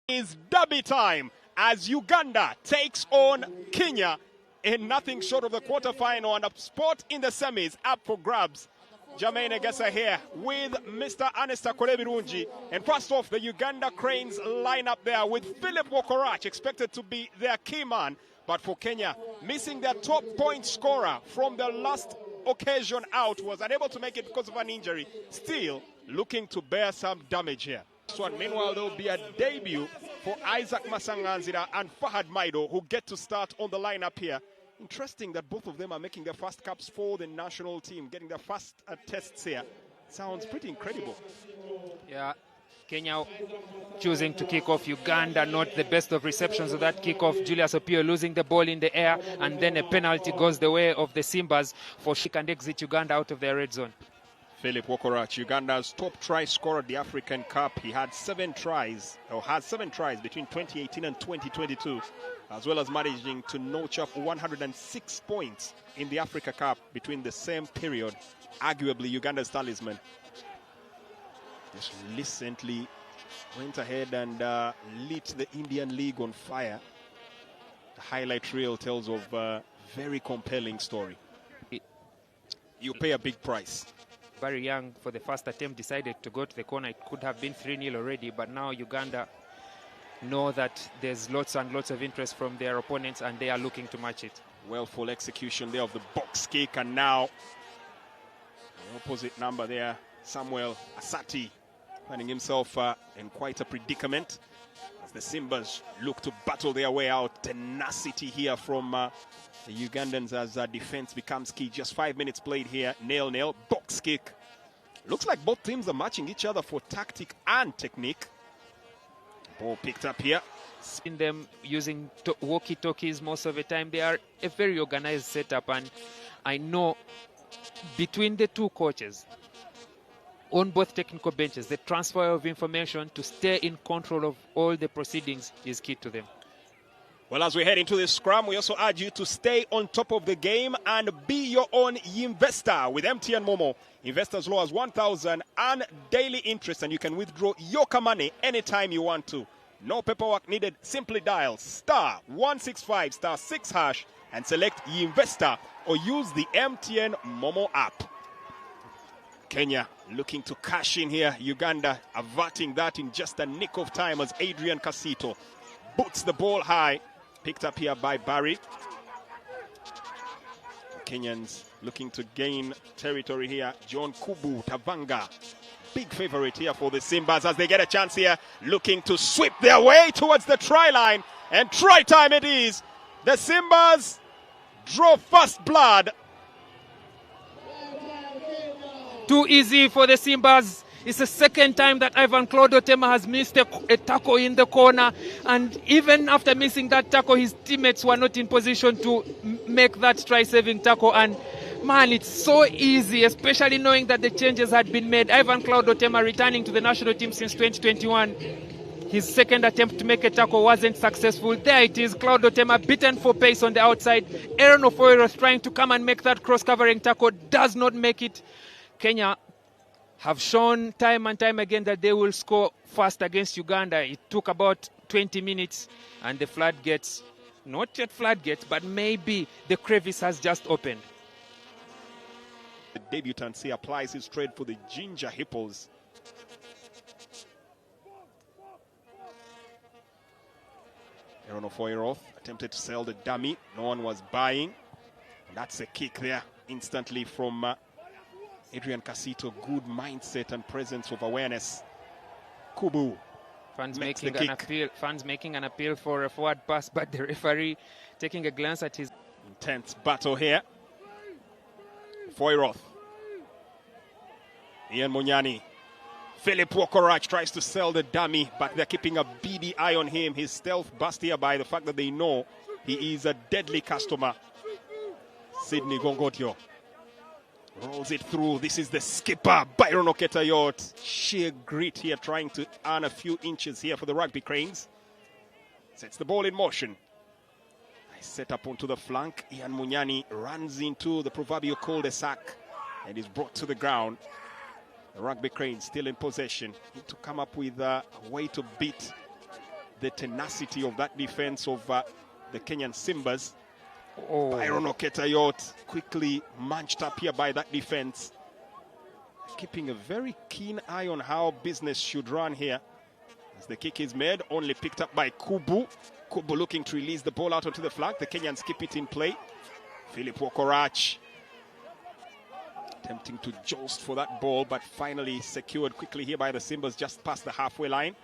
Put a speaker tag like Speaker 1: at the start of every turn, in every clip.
Speaker 1: Is derby time as Uganda takes on Kenya in nothing short of the quarterfinal, and a spot in the semis up for grabs. Jermaine Egesa here with Mr. Anesta Kolebirungi. And first off, the Uganda Cranes line up there with Philip Wokorach expected to be their key man. But for Kenya, missing their top point scorer from the last occasion out, was unable to make it because of an injury. Still looking to bear some damage here. So, meanwhile, there will be a debut for Isaac Masanganzira and Fahad Maido, who get to start on the lineup here. Interesting that both of them are making their first caps for the national team, getting their first tests here. Sounds pretty incredible.
Speaker 2: Yeah, Kenya choosing to kick off. Uganda not the best of receptions of that kickoff. Julius Opio losing the ball in the air, and then a penalty goes the way of the Simbas for she can exit Uganda out of their red zone.
Speaker 1: Philip Wokorach, Uganda's top try scorer at the African Cup. He had 7 tries, or had 7 tries between 2018 and 2022, as well as managing to notch up 106 points in the Africa Cup between the same period. Arguably Uganda's talisman. Just recently went ahead and lit the Indian League on fire. The highlight reel tells of a very compelling story. You pay a big price.
Speaker 2: Very young for the first attempt, decided to go to the corner. It could have been 3-0 already, but now Uganda know that there's lots and lots of interest from their opponents, and they are looking to match it.
Speaker 1: Well, full execution there of the box kick, and now the opposite number there, Samuel Asati, finding himself in quite a predicament as the Simbas look to battle their way out. Tenacity here from the Ugandans as defense becomes key. Just 5 minutes played here. 0-0. Box kick. Looks like both teams are matching each other for tactic and technique. Ball picked up here.
Speaker 2: In them using walkie-talkies most of the time. They are a very organized setup, and I know between the two coaches on both technical benches, the transfer of information to stay in control of all the proceedings is key to them.
Speaker 1: Well, as we head into this scrum, we also urge you to stay on top of the game and be your own investor with MTN Momo. Invest as low as 1,000 and daily interest, and you can withdraw your money anytime you want to. No paperwork needed. Simply dial *165 *6# and select investor, or use the MTN Momo app. Kenya looking to cash in here. Uganda averting that in just a nick of time as Adrian Casito boots the ball high. Picked up here by Barry. Kenyans looking to gain territory here. John Kubu Tavanga, big favorite here for the Simbas as they get a chance here, looking to sweep their way towards the try line. And try time it is. The Simbas draw first blood.
Speaker 2: Too easy for the Simbas. It's the second time that Ivan Claude Otema has missed a tackle in the corner. And even after missing that tackle, his teammates were not in position to make that try-saving tackle. And man, it's so easy, especially knowing that the changes had been made. Ivan Claude Otema returning to the national team since 2021. His second attempt to make a tackle wasn't successful. There it is, Claude Otema beaten for pace on the outside. Aaron Ofoeros trying to come and make that cross-covering tackle, does not make it. Kenya have shown time and time again that they will score fast against Uganda. It took about 20 minutes, and the floodgates, not yet floodgates, but maybe the crevice has just opened.
Speaker 1: The debutant here applies his trade for the Ginger Hippos. Aaron Ofoeros attempted to sell the dummy. No one was buying. And that's a kick there instantly from Adrian Casito. Good mindset and presence of awareness. Kubu
Speaker 2: fans making an appeal for a forward pass, but the referee taking a glance at his
Speaker 1: intense battle here. Foyroth, Ian Munyani, Philip Wokorach tries to sell the dummy, but they're keeping a beady eye on him. His stealth burst here by the fact that they know he is a deadly customer. Sydney Gongotio rolls it through. This is the skipper, Byron Oketayot. Sheer grit here, trying to earn a few inches here for the Rugby Cranes. Sets the ball in motion. Nice set up onto the flank. Ian Munyani runs into the proverbial cul-de-sac and is brought to the ground. The Rugby Cranes still in possession. Need to come up with a way to beat the tenacity of that defense of the Kenyan Simbas.
Speaker 2: Oh.
Speaker 1: Byron Oketayot quickly munched up here by that defense. Keeping a very keen eye on how business should run here. As the kick is made, only picked up by Kubu. Kubu looking to release the ball out onto the flag. The Kenyans keep it in play. Philip Wokorach attempting to joust for that ball, but finally secured quickly here by the Simbas just past the halfway line.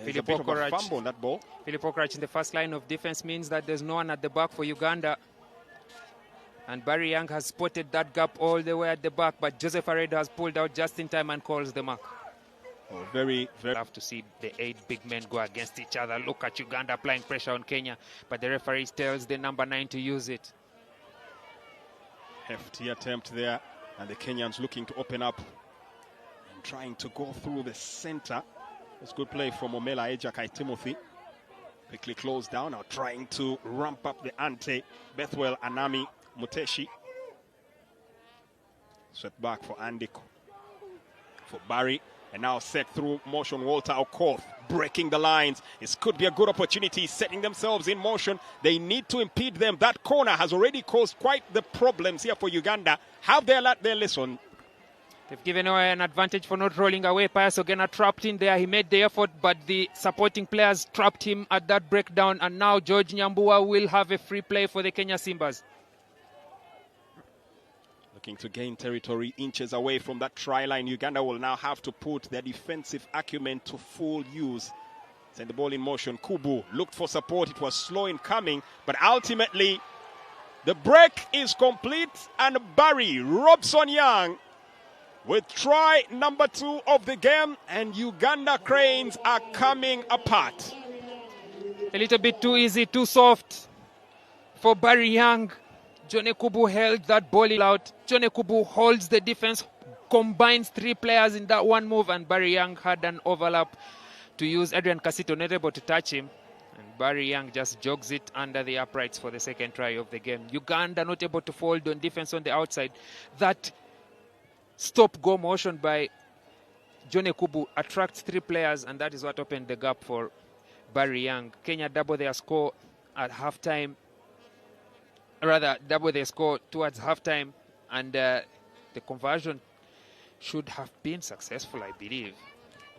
Speaker 1: There's a bit of a fumble on that ball.
Speaker 2: Philip Wokorach in the first line of defense means that there's no one at the back for Uganda. And Barry Young has spotted that gap all the way at the back, but Joseph Aredo has pulled out just in time and calls the mark.
Speaker 1: Oh, very, very.
Speaker 2: Love to see the 8 big men go against each other. Look at Uganda applying pressure on Kenya, but the referee tells the number 9 to use it.
Speaker 1: Hefty attempt there, and the Kenyans looking to open up and trying to go through the center. It's good play from Omela Ejakai Timothy. Quickly closed down, now trying to ramp up the ante. Bethwell Anami Muteshi. Swept back for Andiko. For Barry. And now set through motion, Walter Okoth breaking the lines. This could be a good opportunity, setting themselves in motion. They need to impede them. That corner has already caused quite the problems here for Uganda. Have they learned their lesson?
Speaker 2: They've given away an advantage for not rolling away. Pius Ogena trapped in there. He made the effort, but the supporting players trapped him at that breakdown. And now George Nyambua will have a free play for the Kenya Simbas.
Speaker 1: Looking to gain territory inches away from that try line. Uganda will now have to put their defensive acumen to full use. Send the ball in motion. Kubu looked for support. It was slow in coming, but ultimately the break is complete, and Barry Robson Young with try number 2 of the game, and Uganda Cranes are coming apart.
Speaker 2: A little bit too easy, too soft for Barry Young. Johnny Kubu held that ball out. Johnny Kubu holds the defense, combines 3 players in that one move, and Barry Young had an overlap to use. Adrian Casito not able to touch him, and Barry Young just jogs it under the uprights for the second try of the game. Uganda not able to fold on defense on the outside. That stop-go motion by Johnny Kubu attracts 3 players, and that is what opened the gap for Barry Young. Kenya double their score at halftime. Rather, double their score towards halftime, and the conversion should have been successful, I believe.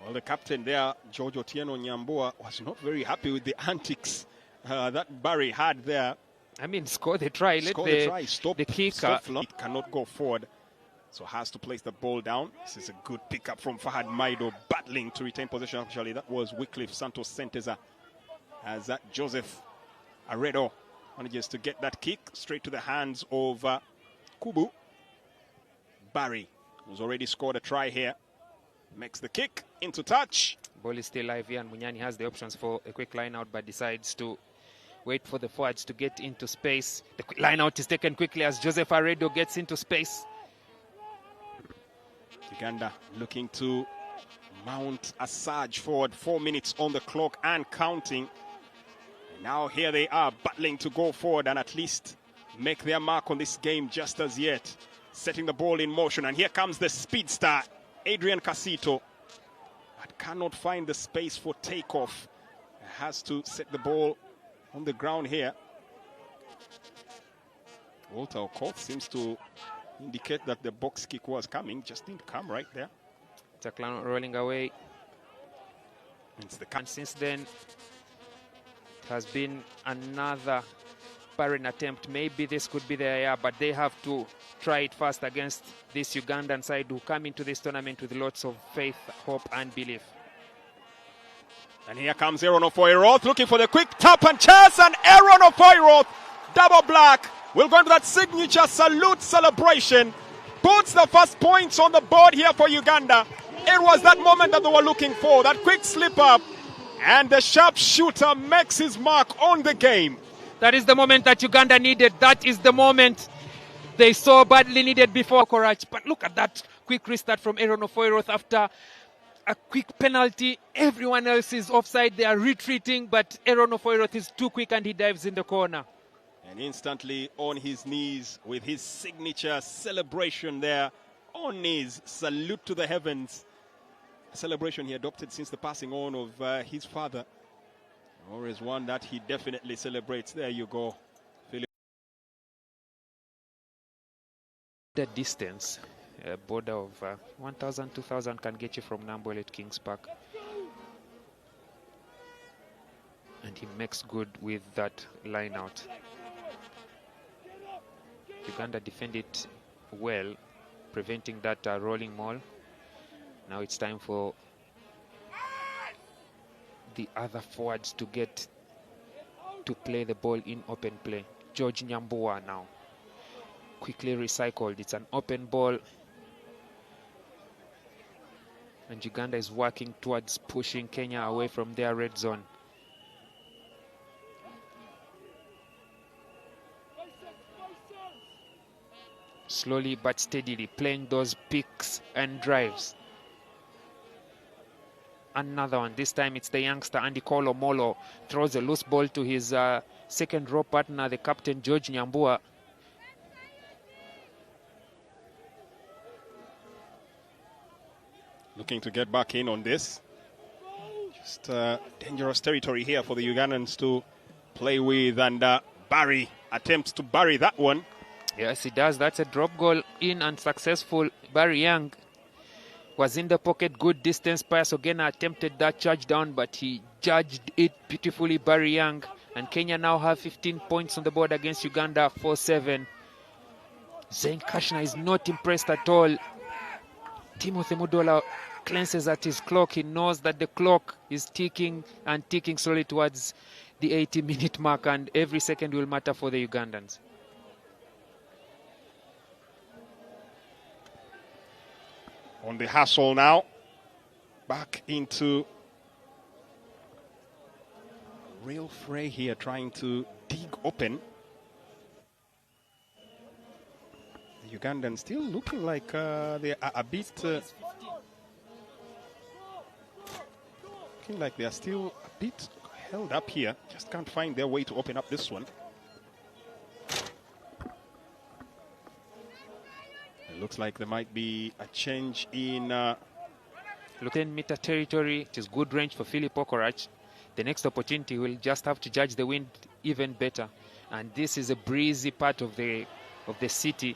Speaker 1: Well, the captain there, George Otieno Nyambua, was not very happy with the antics that Barry had there.
Speaker 2: I mean, score the try.
Speaker 1: Let the try. Stop
Speaker 2: the kicker.
Speaker 1: It cannot go forward, so has to place the ball down. This is a good pickup from Fahad Maido, battling to retain possession. Actually, that was Wycliffe Santos Senteza, as that Joseph Aredo manages to get that kick straight to the hands of Kubu. Barry, who's already scored a try here, makes the kick into touch.
Speaker 2: Ball is still live here, and Munyani has the options for a quick line out, but decides to wait for the forwards to get into space. The quick line out is taken quickly as Joseph Aredo gets into space.
Speaker 1: Uganda looking to mount a surge forward. 4 minutes on the clock and counting. Now here they are battling to go forward and at least make their mark on this game just as yet. Setting the ball in motion, and here comes the speedster, Adrian Casito. But cannot find the space for takeoff. Has to set the ball on the ground here. Walter Okoth seems to indicate that the box kick was coming, just didn't come right there.
Speaker 2: Taklano rolling away.
Speaker 1: And
Speaker 2: since then, has been another barren attempt. Maybe this could be their year, but they have to try it first against this Ugandan side who come into this tournament with lots of faith, hope, and belief.
Speaker 1: And here comes Aaron Ofoiroth looking for the quick tap and chance, and Aaron Ofoiroth, double black, will go into that signature salute celebration. Puts the first points on the board here for Uganda. It was that moment that they were looking for, that quick slip up. And the sharpshooter makes his mark on the game.
Speaker 2: That is the moment that Uganda needed. That is the moment they so badly needed before Korach. But look at that quick restart from Aaron Ofoiroth after a quick penalty. Everyone else is offside. They are retreating, but Aaron Ofoiroth is too quick and he dives in the corner.
Speaker 1: And instantly on his knees with his signature celebration there. On knees, salute to the heavens. A celebration he adopted since the passing on of his father. Or is one that he definitely celebrates. There you go.
Speaker 2: The distance, a border of 1,000, 2,000 can get you from Namboole to Kings Park. And he makes good with that line out. Uganda defended well, preventing that rolling maul. Now it's time for the other forwards to get to play the ball in open play. George Nyambua now. Quickly recycled. It's an open ball. And Uganda is working towards pushing Kenya away from their red zone. Slowly but steadily playing those picks and drives. Another one. This time it's the youngster Andy Kolo Molo. Throws a loose ball to his second row partner, the captain George Nyambua.
Speaker 1: Looking to get back in on this. Just dangerous territory here for the Ugandans to play with. And Barry attempts to bury that one.
Speaker 2: Yes, he does. That's a drop goal in and successful. Barry Young was in the pocket, good distance pass. Ogena attempted that charge down, but he judged it beautifully, Barry Young. And Kenya now have 15 points on the board against Uganda, 4-7. Zane Kashna is not impressed at all. Timothy Mudola glances at his clock. He knows that the clock is ticking and ticking slowly towards the 80-minute mark, and every second will matter for the Ugandans.
Speaker 1: On the hustle now, back into a real fray here, trying to dig open. The Ugandans still looking like they are a bit, looking like they are still a bit held up here. Just can't find their way to open up this one. Looks like there might be a change in
Speaker 2: 10-meter territory. It is good range for Philip Okorach. The next opportunity will just have to judge the wind even better. And this is a breezy part of the city.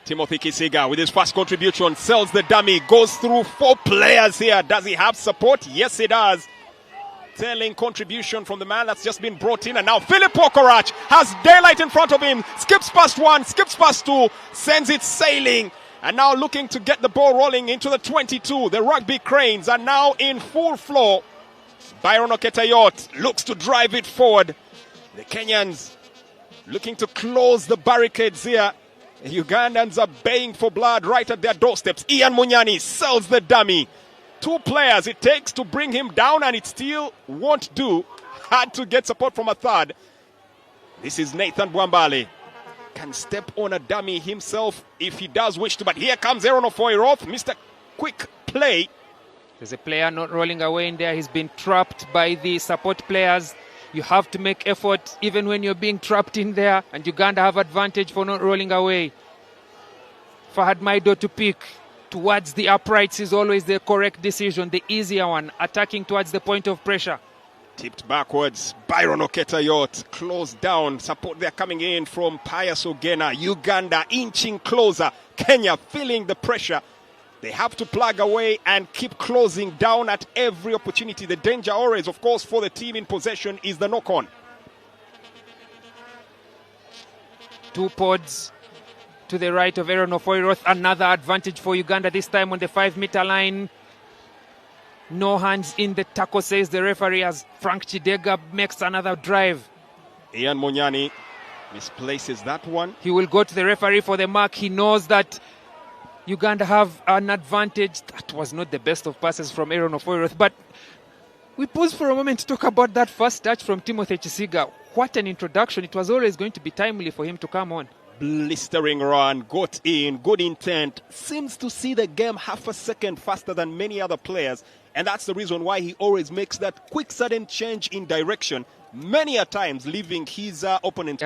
Speaker 1: Timothy Kisiga with his first contribution sells the dummy, goes through 4 players here. Does he have support? Yes, he does. Telling contribution from the man that's just been brought in, and now Philip Okorach has daylight in front of him, skips past 1, skips past 2, sends it sailing, and now looking to get the ball rolling into the 22. The Rugby Cranes are now in full flow. Byron Oketayot looks to drive it forward. The Kenyans looking to close the barricades here. The Ugandans are baying for blood right at their doorsteps. Ian Munyani sells the dummy. 2 players it takes to bring him down, and it still won't do. Had to get support from a third. This is Nathan Bwambale. Can step on a dummy himself if he does wish to, but here comes Aaron Ofoiroth, Mr. Quick Play.
Speaker 2: There's a player not rolling away in there. He's been trapped by the support players. You have to make effort even when you're being trapped in there, and Uganda have advantage for not rolling away. Fahad Maido to pick. Towards the uprights is always the correct decision, the easier one, attacking towards the point of pressure.
Speaker 1: Tipped backwards, Byron Oketayot closed down. Support there coming in from Pius Ogena. Uganda inching closer. Kenya feeling the pressure. They have to plug away and keep closing down at every opportunity. The danger always, of course, for the team in possession is the knock-on.
Speaker 2: 2 pods to the right of Aaron Ofoiroth. Another advantage for Uganda, this time on the 5-meter line. No hands in the tackle, says the referee, as Frank Chidega makes another drive.
Speaker 1: Ian Munyani misplaces that one.
Speaker 2: He will go to the referee for the mark. He knows that Uganda have an advantage. That was not the best of passes from Aaron Ofoiroth, but we pause for a moment to talk about that first touch from Timothy Kisiga. What an introduction. It was always going to be timely for him to come on.
Speaker 1: Blistering run, got in, good intent, seems to see the game half a second faster than many other players, and that's the reason why he always makes that quick sudden change in direction, many a times leaving his opponent.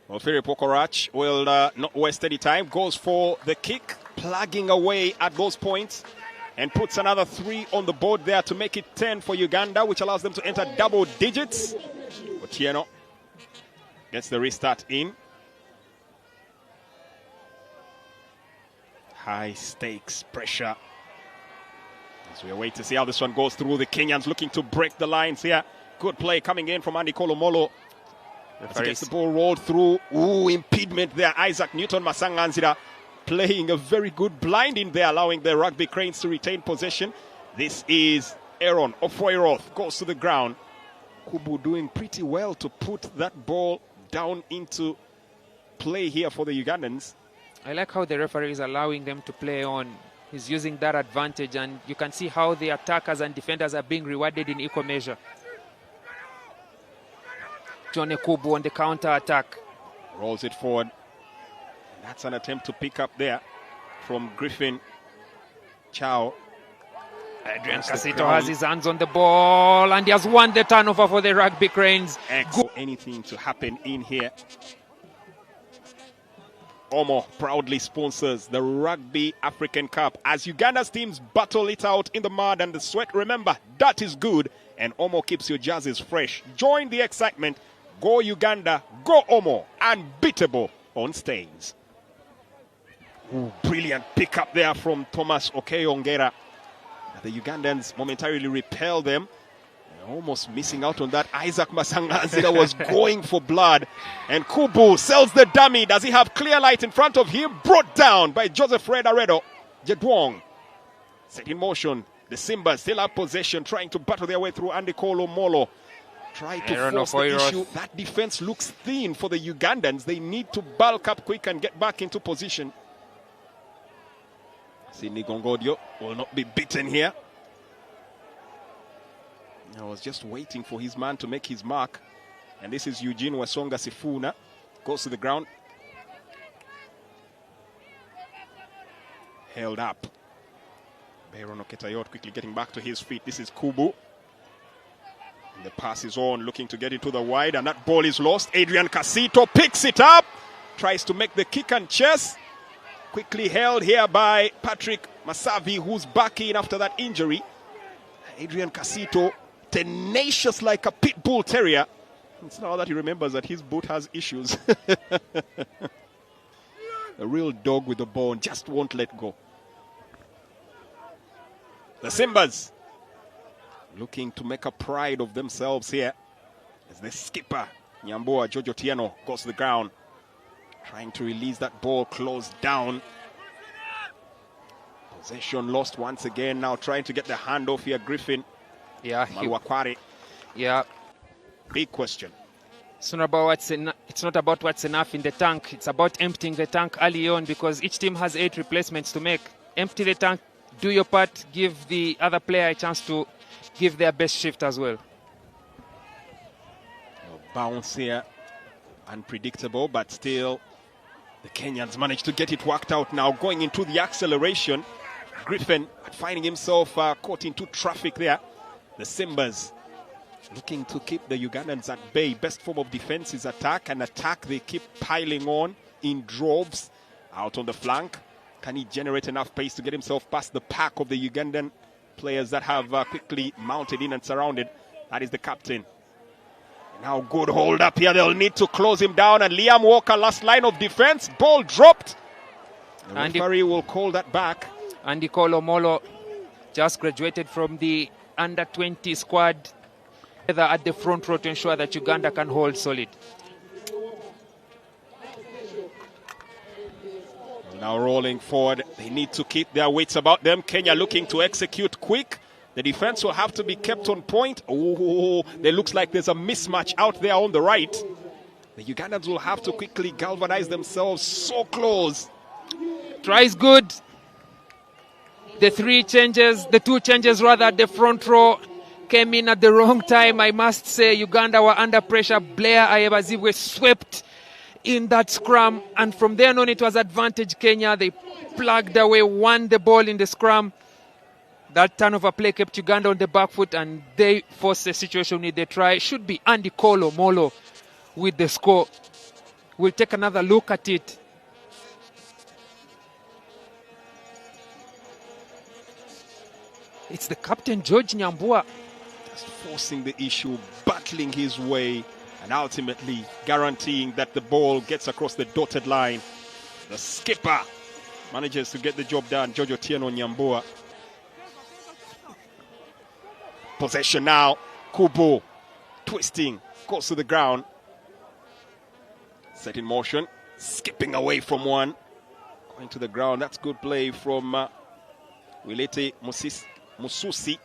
Speaker 1: Well, Philip Okorach will not waste any time, goes for the kick, plugging away at those points. and puts another 3 on the board there to make it 10 for Uganda, which allows them to enter double digits. Otieno gets the restart in. High stakes pressure as we await to see how this one goes through. The Kenyans looking to break the lines here. Good play coming in from Andy Kolomolo. As he gets the ball rolled through. Ooh, impediment there. Isaac Newton Masanganzira playing a very good blind in there, allowing the Rugby Cranes to retain possession. This is Aaron Ofoiroth, goes to the ground. Kubu doing pretty well to put that ball down into play here for the Ugandans.
Speaker 2: I like how the referee is allowing them to play on. He's using that advantage, and you can see how the attackers and defenders are being rewarded in equal measure. Johnny Kubu on the counter attack.
Speaker 1: Rolls it forward. That's an attempt to pick up there from Griffin Chow.
Speaker 2: Adrian Casito has his hands on the ball, and he has won the turnover for the Rugby Cranes.
Speaker 1: Anything to happen in here. Omo proudly sponsors the Rugby African Cup as Uganda's teams battle it out in the mud and the sweat. Remember, that is good, and Omo keeps your jerseys fresh. Join the excitement. Go Uganda, go Omo, unbeatable on stains. Ooh, brilliant pick up there from Thomas Okeyongera. The Ugandans momentarily repel them. Almost missing out on that. Isaac Masanganzira was going for blood. And Kubu sells the dummy. Does he have clear light in front of him? Brought down by Joseph Red Aredo. Jedwong set in motion. The Simbas still have possession, trying to battle their way through Andy Kolomolo. Try to force the issue. That defense looks thin for the Ugandans. They need to bulk up quick and get back into position. Sidney Gongodio will not be beaten here. I was just waiting for his man to make his mark. And this is Eugene Wasonga Sifuna. Goes to the ground. Held up. Bayron Oketayot quickly getting back to his feet. This is Kubu. And the pass is on, looking to get into the wide. And that ball is lost. Adrian Casito picks it up. Tries to make the kick and chase. Quickly held here by Patrick Masavi, who's back in after that injury. Adrian Casito, tenacious like a pit bull terrier. It's now that he remembers that his boot has issues. A real dog with a bone, just won't let go. The Simbas looking to make a pride of themselves here as the skipper, Nyambua Jojo Tieno, goes to the ground. Trying to release that ball, closed down. Possession lost once again. Now trying to get the handoff here, Griffin.
Speaker 2: Yeah,
Speaker 1: Malwakwari.
Speaker 2: Yeah.
Speaker 1: Big question.
Speaker 2: It's not about what's enough in the tank. It's about emptying the tank early on, because each team has 8 replacements to make. Empty the tank, do your part, give the other player a chance to give their best shift as well.
Speaker 1: Bounce here. Unpredictable, but still the Kenyans managed to get it worked out now. Going into the acceleration. Griffin finding himself caught into traffic there. The Simbas looking to keep the Ugandans at bay. Best form of defense is attack, and attack they keep piling on in droves out on the flank. Can he generate enough pace to get himself past the pack of the Ugandan players that have quickly mounted in and surrounded? That is the captain. Now good hold up here. They'll need to close him down. And Liam Walker, last line of defense. Ball dropped. The referee will call that back.
Speaker 2: Andy Kolomolo just graduated from the under-20 squad at the front row to ensure that Uganda can hold solid.
Speaker 1: Now rolling forward. They need to keep their wits about them. Kenya looking to execute quick. The defense will have to be kept on point. Oh, it looks like there's a mismatch out there on the right. The Ugandans will have to quickly galvanize themselves. So close.
Speaker 2: Tries good. The 2 changes at the front row came in at the wrong time. I must say Uganda were under pressure. Blair Ayebazibwe swept in that scrum, and from there on it was advantage Kenya. They plugged away, won the ball in the scrum. That turnover play kept Uganda on the back foot, and they forced the situation with the try. Should be Andy Kolomolo with the score. We'll take another look at it. It's the captain, George Nyambua.
Speaker 1: Just forcing the issue, battling his way, and ultimately guaranteeing that the ball gets across the dotted line. The skipper manages to get the job done, Jojo Tieno Nyambua. Possession now, Kubo twisting, goes to the ground. Set in motion, skipping away from one. Going to the ground, that's good play from Wilete Mususi.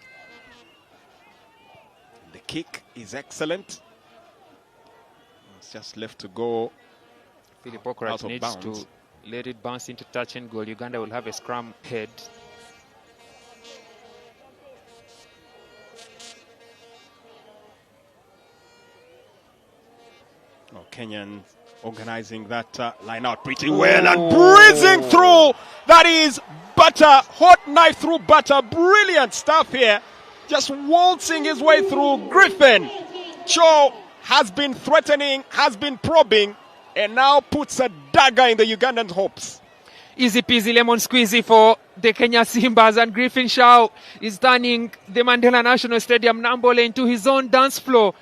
Speaker 1: The kick is excellent. It's just left to go.
Speaker 2: Philip Okorath needs to let it bounce into touch and goal. Uganda will have a scrum head.
Speaker 1: Oh, Kenyan organizing that line out pretty well and breezing through. That is butter, hot knife through butter. Brilliant stuff here. Just waltzing his way through. Griffin Cho has been threatening, has been probing, and now puts a dagger in the Ugandan hopes.
Speaker 2: Easy peasy lemon squeezy for the Kenya Simbas, and Griffin Shaw is turning the Mandela National Stadium Nambole into his own dance floor.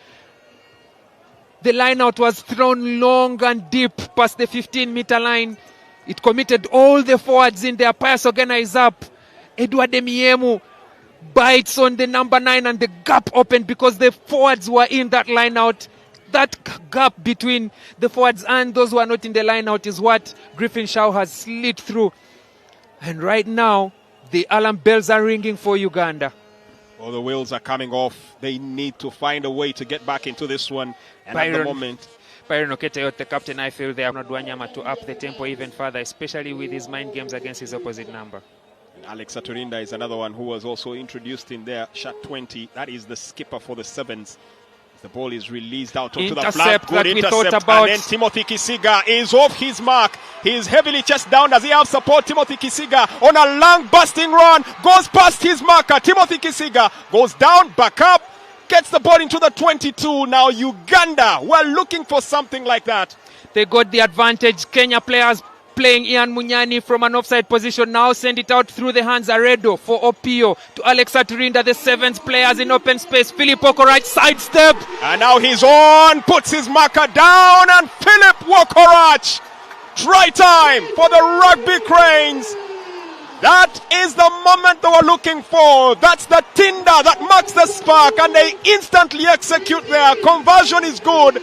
Speaker 2: The line out was thrown long and deep past the 15-meter line. It committed all the forwards in their pass organize up. Edward Emiemu bites on the number 9 and the gap opened because the forwards were in that line out. That gap between the forwards and those who are not in the line out is what Griffin Shaw has slid through. And right now, the alarm bells are ringing for Uganda.
Speaker 1: Well, the wheels are coming off. They need to find a way to get back into this one. And at the moment,
Speaker 2: Byron Oketayot, the captain, I feel they are not Wanyama to up the tempo even further, especially with his mind games against his opposite number.
Speaker 1: And Alex Saturinda is another one who was also introduced in there. Shot 20. That is the skipper for the Sevens. The ball is released out onto the flat. Good intercept. And then Timothy Kisiga is off his mark. He is heavily chest down. Does he have support? Timothy Kisiga on a long busting run. Goes past his marker. Timothy Kisiga goes down, back up. Gets the ball into the 22. Now Uganda, we're looking for something like that.
Speaker 2: They got the advantage. Kenya players playing Ian Munyani from an offside position. Now send it out through the hands. Aredo for Opio to Alex Saturinda. The Sevens players in open space. Philip Okorath sidestep.
Speaker 1: And now he's on. Puts his marker down. And Philip Okorath. Try time for the Rugby Cranes. That is the moment they were looking for. That's the tinder that marks the spark. And they instantly execute there. Conversion is good.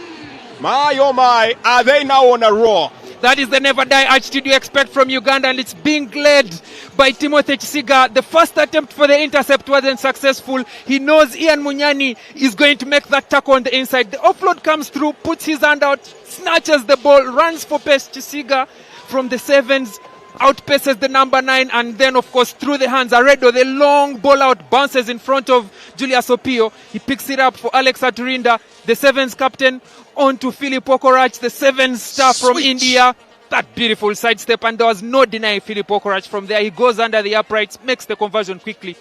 Speaker 1: My, oh my, are they now on a roll?
Speaker 2: That is the never die attitude you expect from Uganda, and it's being led by Timothy Kisiga. The first attempt for the intercept wasn't successful. He knows Ian Munyani is going to make that tackle on the inside. The offload comes through, puts his hand out, snatches the ball, runs for pace. Kisiga from the Sevens outpaces the number 9, and then of course through the hands Aredo, the long ball out bounces in front of Julius Opio. He picks it up for Alex Saturinda, the Sevens captain, on to Philip Okorath, the Sevens star from India. That beautiful sidestep, and there was no denying Philip Okorath from there. He goes under the uprights, makes the conversion quickly.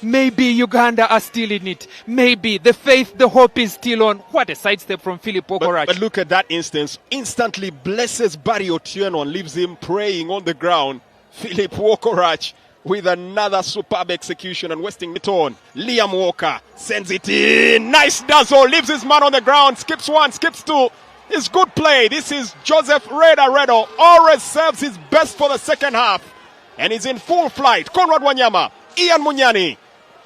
Speaker 2: Maybe Uganda are still in it. Maybe the faith, the hope is still on. What a sidestep from Philip Okorath.
Speaker 1: But look at that instance. Instantly blesses Barry Otieno and leaves him praying on the ground. Philip Okorath with another superb execution and wasting it on. Liam Walker sends it in. Nice dazzle. Leaves his man on the ground. Skips one, skips two. It's good play. This is Joseph Redo. Always serves his best for the second half. And he's in full flight. Conrad Wanyama. Ian Munyani.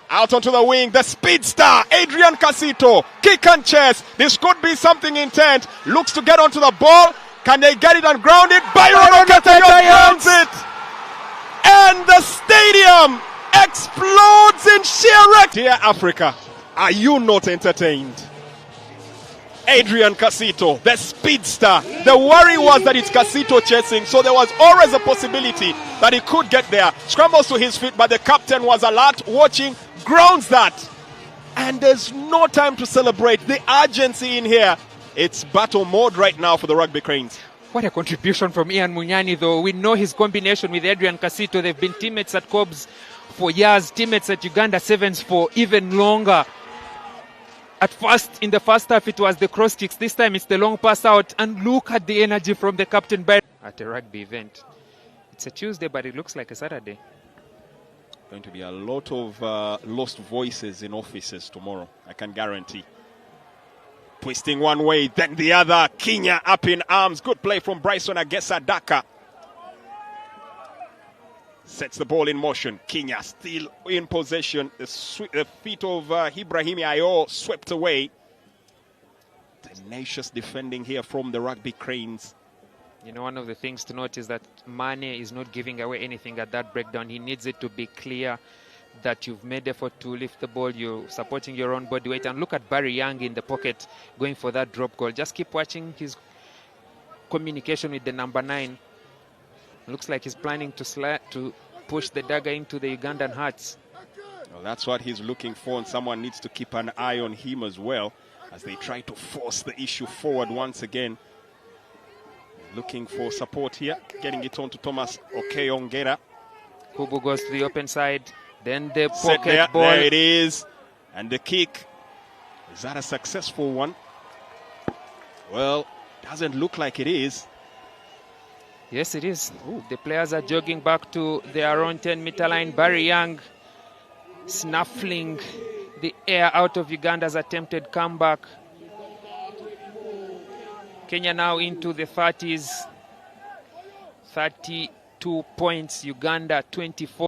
Speaker 1: Out onto the wing. The speedster. Adrian Casito. Kick and chase. This could be something intent. Looks to get onto the ball. Can they get it and ground it? Byron Oketayot grounds it. And the stadium explodes in sheer wreck. Dear Africa, are you not entertained? Adrian Casito, the speedster. The worry was that it's Casito chasing, so there was always a possibility that he could get there. Scrambles to his feet, but the captain was alert, watching, grounds that. And there's no time to celebrate. The urgency in here. It's battle mode right now for the Rugby Cranes.
Speaker 2: What a contribution from Ian Munyani, though. We know his combination with Adrian Casito. They've been teammates at Cobs for years, teammates at Uganda Sevens for even longer. At first, in the first half, it was the cross kicks. This time, it's the long pass out. And look at the energy from the captain at a rugby event. It's a Tuesday, but it looks like a Saturday.
Speaker 1: Going to be a lot of lost voices in offices tomorrow, I can guarantee. Twisting one way, then the other. Kenya up in arms. Good play from Bryson Agesa Daka. Sets the ball in motion. Kenya still in possession. The feet of Ibrahim Ayo swept away. Tenacious defending here from the Rugby Cranes.
Speaker 2: You know, one of the things to note is that Mane is not giving away anything at that breakdown. He needs it to be clear that you've made effort to lift the ball, you're supporting your own body weight. And look at Barry Young in the pocket going for that drop goal. Just keep watching his communication with the number 9. Looks like he's planning to push the dagger into the Ugandan hearts.
Speaker 1: Well, that's what he's looking for, and someone needs to keep an eye on him as well as they try to force the issue forward once again. Looking for support here, getting it on to Thomas Okeyongera.
Speaker 2: Kubu goes to the open side, then the
Speaker 1: Set
Speaker 2: pocket
Speaker 1: there,
Speaker 2: ball.
Speaker 1: there it is. And the kick, is that a successful one? Well, doesn't look like it is.
Speaker 2: Yes, it is. Ooh. The players are jogging back to their own 10-meter line. Barry Young snuffling the air out of Uganda's attempted comeback. Kenya now into the 30s. 32 points, Uganda 24.